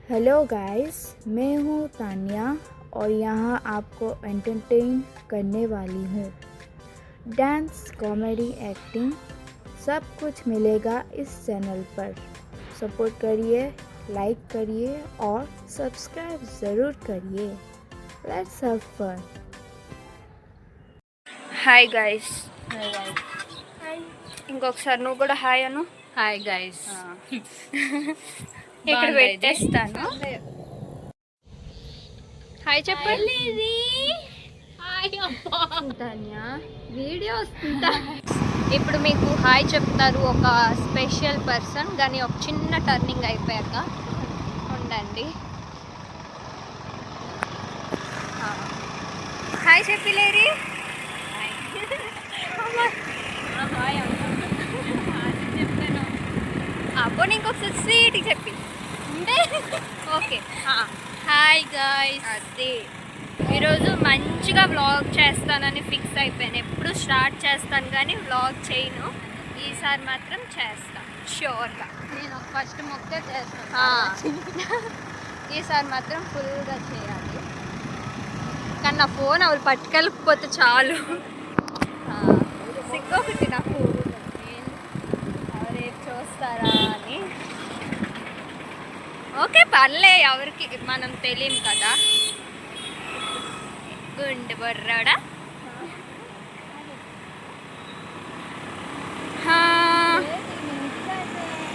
Hello guys, मैं हूँ तानिया और यहाँ आपको एंटरटेन करने वाली हूँ। डांस, कॉमेडी, एक्टिंग सब कुछ मिलेगा इस चैनल पर। सपोर्ट करिए, लाइक करिए और सब्सक्राइब ज़रूर करिए। Let's have fun. Hi guys. ఇంకొకసారి నువ్వు కూడా హాయ్ అను. Hi guys. ఇక్కడ పెట్టేస్తాను. హాయ్ చెప్పండి. వీడియో వస్తుందా? ఇప్పుడు మీకు హాయ్ చెప్తారు ఒక స్పెషల్ పర్సన్, కానీ ఒక చిన్న టర్నింగ్ అయిపోయాక ఉండండి. హాయ్ చెప్పలేరి. అబ్బో ఇంకొకసారి స్వీట్ చెప్పి ఓకే. Hi guys. అదే ఈరోజు మంచిగా వ్లాగ్ చేస్తానని ఫిక్స్ అయిపోయాను. ఎప్పుడు స్టార్ట్ చేస్తాను కానీ వ్లాగ్ చేయను. ఈసారి మాత్రం చేస్తాను షూర్గా. నేను ఫస్ట్ మొక్కే చేస్తాను. ఈసారి మాత్రం ఫుల్గా చేయాలి. కానీ నా ఫోన్ అవి పట్టుకెళ్ళకపోతే చాలు. సిగ్గొకటి నాకు, రేపు చూస్తారా అని. ఓకే పర్లే, ఎవరికి మనం తెలియం కదా. గుండె బొర్రాడా.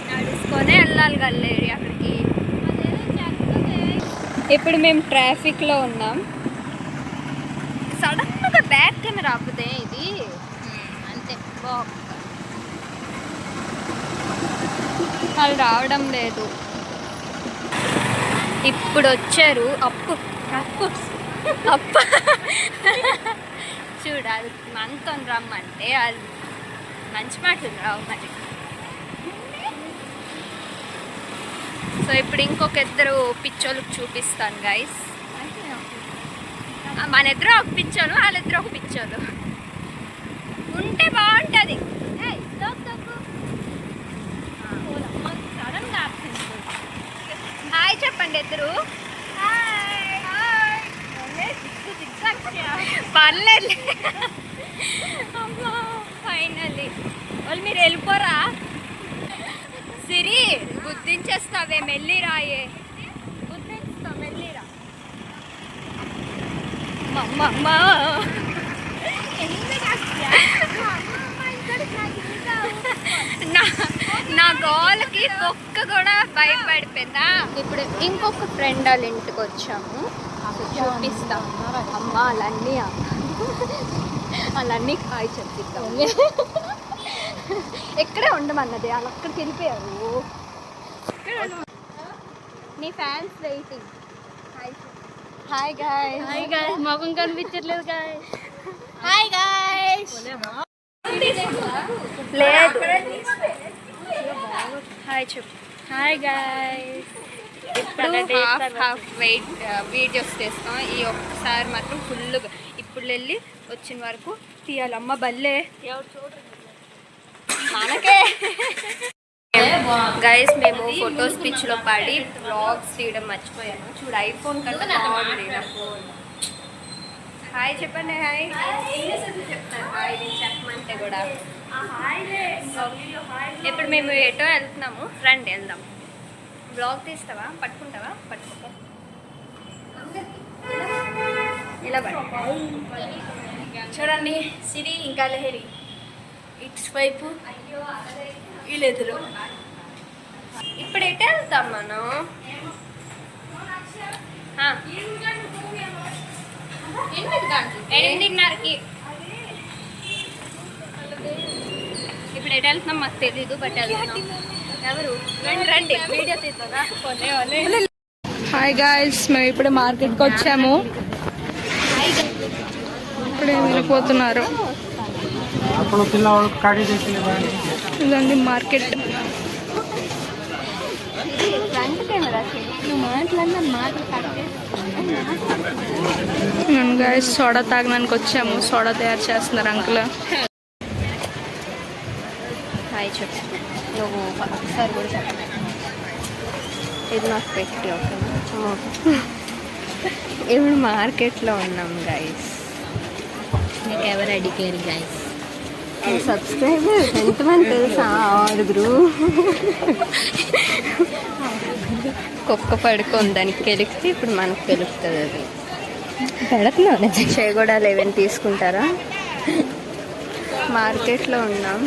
నడుచుకొనే వెళ్ళాలి గల్లేరి అక్కడికి. ఇప్పుడు మేము ట్రాఫిక్లో ఉన్నాం. సడన్గా బ్యాక్ కెమెరా ఆపుతే ఇది అంతే. వాళ్ళు రావడం లేదు. ఇప్పుడు వచ్చారు. అప్పు అప్పు అప్పు చూడాలి మనతో రమ్మంటే అది మంచి మాట రావు మరి. సో ఇప్పుడు ఇంకొక ఇద్దరు పిచ్చోళ్ళకి చూపిస్తాను గైస్. మన ఇద్దరు ఒక పిచ్చోలు, వాళ్ళిద్దరు ఒక పిచ్చోలు ఉంటే బాగుంటుంది. హాయ్ చెప్పండి ఇద్దరు. పర్లేదు. ఫైనల్లీ వాళ్ళు మీరు వెళ్ళిపోరా. సిరి గుర్తించేస్తావే, మెల్లిరాయే. గుర్తించుతావు, మెల్లిరా. నా గోల్కి కుక్క కూడా భయపడిపోయిందా. ఇప్పుడు ఇంకొక ఫ్రెండ్ వాళ్ళ ఇంటికి వచ్చాము. చూపిస్తాం. అమ్మ వాళ్ళన్నీ హాయ్ చెప్పిస్తాం. ఎక్కడే ఉండమన్నది, వాళ్ళు అక్కడికి వెళ్ళిపోయారు. నీ fans waiting. Hi guys. Hi guys. మొఖం కనిపించట్లేదు గైస్. Hi guys. లేదు హాయ్ చెప్పు. Hi guys. ఇప్పుడు హాఫ్ వెయిట్ వీడియోస్ చేస్తాం. ఈ ఒక్కసారి మాత్రం ఫుల్గా ఇప్పుడు వెళ్ళి వచ్చిన వరకు తీయాలమ్మ బల్లే మనకే. గైస్ మేము ఫొటోస్ పిచ్లో పడి వ్లాగ్స్ తీయడం మర్చిపోయాను. చూడు ఐఫోన్ కంటే బాగుంది నా ఫోన్. హాయ్ చెప్పండి. హాయ్ చెప్తాను. హాయ్ నేను చెప్పమంటే కూడా. ఇప్పుడు మేము ఎటో వెళ్తున్నాము, రండి వెళ్దాం. బ్లాగ్ తీస్తావా? పట్టుకుంటావా? పట్టుకుంటా. ఇలా చూడండి సిరి ఇంకా లహరి ఇట్స్ వైపు వీళ్ళెదురు. ఇప్పుడు ఎటు వెళ్తాం మనం? ఎనిమిదిన్నరకి. ఇప్పుడు ఎటు వెళ్తున్నాం మాకు తెలీదు, బట్ వెళ్తున్నాం. ఎవరు రండి వీడియో తీస్తారా? హాయ్ గాయ్స్, మేము ఇప్పుడు మార్కెట్కి వచ్చాము. ఇప్పుడే వెళ్ళిపోతున్నారు. ఇదండి మార్కెట్. ఫ్రంట్ కెమెరా నువ్వు మాట్లాడిన మాటలు మేము గాయ్స్ సోడా తాగడానికి వచ్చాము. సోడా తయారు చేస్తున్నారు అంకుల్. హాయ్ చెప్పు. నువ్వు ఒకసారి కూడా చెప్పు. ఇది నాకు పెట్టి ఓకేనా. ఇప్పుడు మార్కెట్లో ఉన్నాం గైస్. మీకు ఎవరు అడిగారు గైస్? సబ్స్క్రైబర్ ఎంతమంది తెలుసా? 6. కుక్క పడుకొని దానికి కెలిస్తే ఇప్పుడు మనకు తెలుస్తుంది. అది పెడుతున్నాను. చేగూడాలు ఏమైనా తీసుకుంటారా? మార్కెట్లో ఉన్నాం,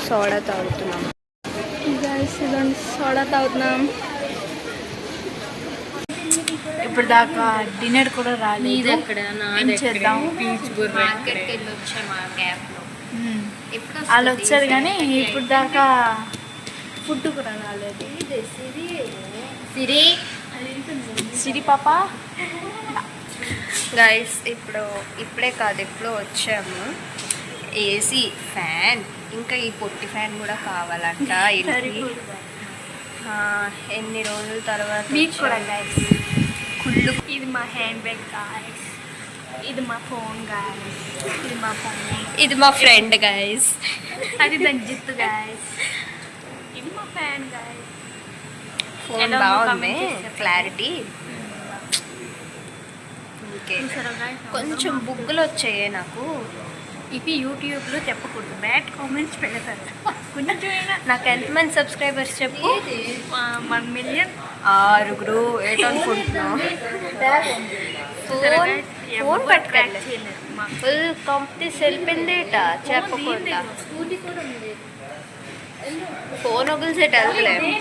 సోడా తాగుతున్నాం. సోడా తాగుతున్నాం. ఇప్పుడు దాకా డిన్నర్ కూడా రాలేదు. ఎక్కడ ఏం చేద్దాం? మార్కెట్కి వెళ్ళి వచ్చాము ఆ గ్యాప్లో. ఇప్పుడు వాళ్ళు వచ్చారు కానీ ఇప్పుడు దాకా ఫుడ్ కూడా రాలేదు. సిరి సిరి పాప గైస్ ఇప్పుడే కాదు ఎప్పుడో వచ్చాము. ఏసీ, ఫ్యాన్, ఇంకా ఈ పొట్టి ఫ్యాన్ కూడా కావాలంట ఇంటికి. ఎన్ని రోజుల తర్వాత మీకు కూడా వచ్చాము. గైస్. కుళ్ళు. ఇది మా హ్యాండ్ బ్యాగ్ గాయస్, ఇది మా ఫోన్ గాయస్, ఇది మా ఫోన్, ఇది మా ఫ్రెండ్ గైస్. అది దాని జిత్తు గాయస్, ఇది మా ఫ్యాన్ గాయస్. ఫోన్ ఎలా బాగుంది, comment చేశారు? క్లారిటీ. ఓకే, కొంచెం బుగ్గులు వచ్చాయి నాకు. ఇది యూట్యూబ్లో చెప్పకూడదు, బ్యాడ్ కామెంట్స్ పెడతారు. కొంచెమైనా నాకు ఎంతమంది సబ్స్క్రైబర్స్ చెప్పు? 1 million. 6 ఏటనుకుంటున్నావు? ఫోన్ పట్టుకెళ్ళి ఫుల్ కాంపిటీస్ వెళ్ళిపోయిందేట చెప్పకుండా. ఫోన్ వదిలిసేట వెళ్తలేము.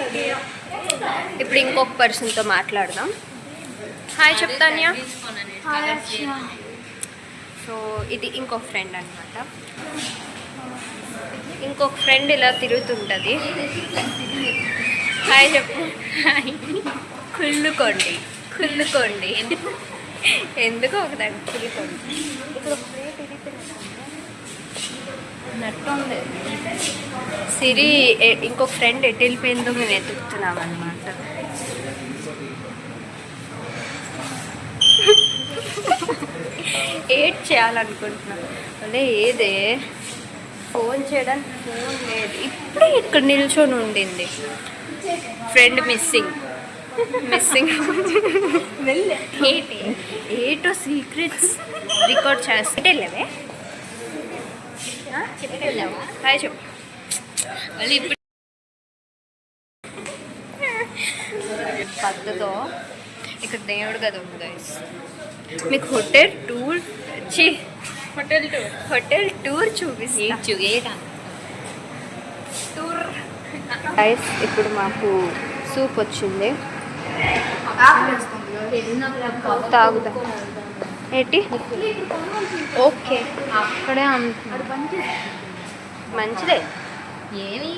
ఇప్పుడు ఇంకొక పర్సన్తో మాట్లాడదాం. హాయ్ చెప్తాన్యా. సో ఇది ఇంకొక ఫ్రెండ్ అనమాట. ఇంకొక ఫ్రెండ్ ఇలా తిరుగుతుంటుంది. హాయ్ చెప్పు. కుళ్ళుకోండి, కుళ్ళుకోండి. ఎందుకు ఒకదాన్ని కుళ్ళుకోండి. ఇక్కడ ఒక ప్లేట్ నట్టుంది. సిరి ఇంకొక ఫ్రెండ్ ఎటు వెళ్ళిపోయిందో మేము ఎతుకుతున్నాం అనమాట. ఏడ్ చేయాలనుకుంటున్నాం. అదే ఏదే ఫోన్ చేయడానికి ఫోన్ లేదు. ఇప్పుడే ఇక్కడ నిల్చొని ఉండింది. Friend missing. ఏటో సీక్రెట్స్ రికార్డ్ చేస్తలేవే. హాయ్ చెప్పు. మళ్ళీ ఇప్పుడు పద్ధతో ఇక్కడ దేవుడు గది ఉంది గైస్. మీకు హోటల్ టూర్ చూపిస్తా. Tour guys. ఇప్పుడు మాకు సూప్ వచ్చింది, తాగుదా ఏంటి? ఓకే, అక్కడే మంచిదే. ఏమి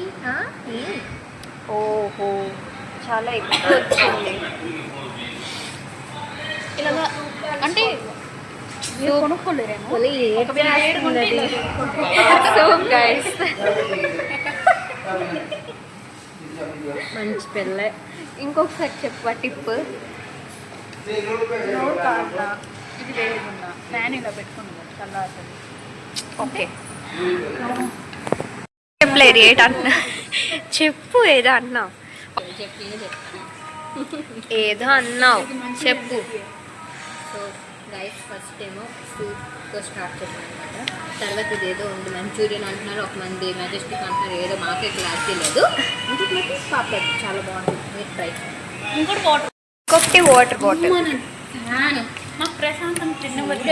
ఓహో, చాలా ఎక్కువ వచ్చింది. ఇలాగా అంటే కొనుక్కోలేరేమో. Soup guys. మంచి పిల్ల. ఇంకొకసారి చెప్పా టిప్. నోరు కాదా, ఇది వేడిగుందా, ఫ్యాన్ ఇలా పెట్టుకున్నాను చల్లారుతుంది. ఓకే, చెప్పలేదు ఏట అన్నా. చెప్పు, ఏదో అన్నావు. ఏదో అన్నావు, చెప్పు. సో గైస్ ఫస్ట్ ఏమో సూప్తో స్టార్ట్ చేసాను అనమాట. తర్వాత ఇదేదో ఉంది మంచూరియన్ అంటున్నారు, ఒక మంది మెజెస్టిక్ అంటున్నారు, ఏదో మాకే క్లారిటీ లేదు. ఇంకొకటి పాపడ్ చాలా బాగుంటుంది, మీరు ట్రై చేయండి. ఇంకొకటి వాటర్ బాటిల్. మాకు ప్రశాంతం చిన్న వద్ద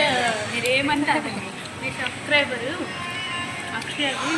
మీరేమంటే అదండి. మీ సబ్స్క్రైబరు అక్షయకి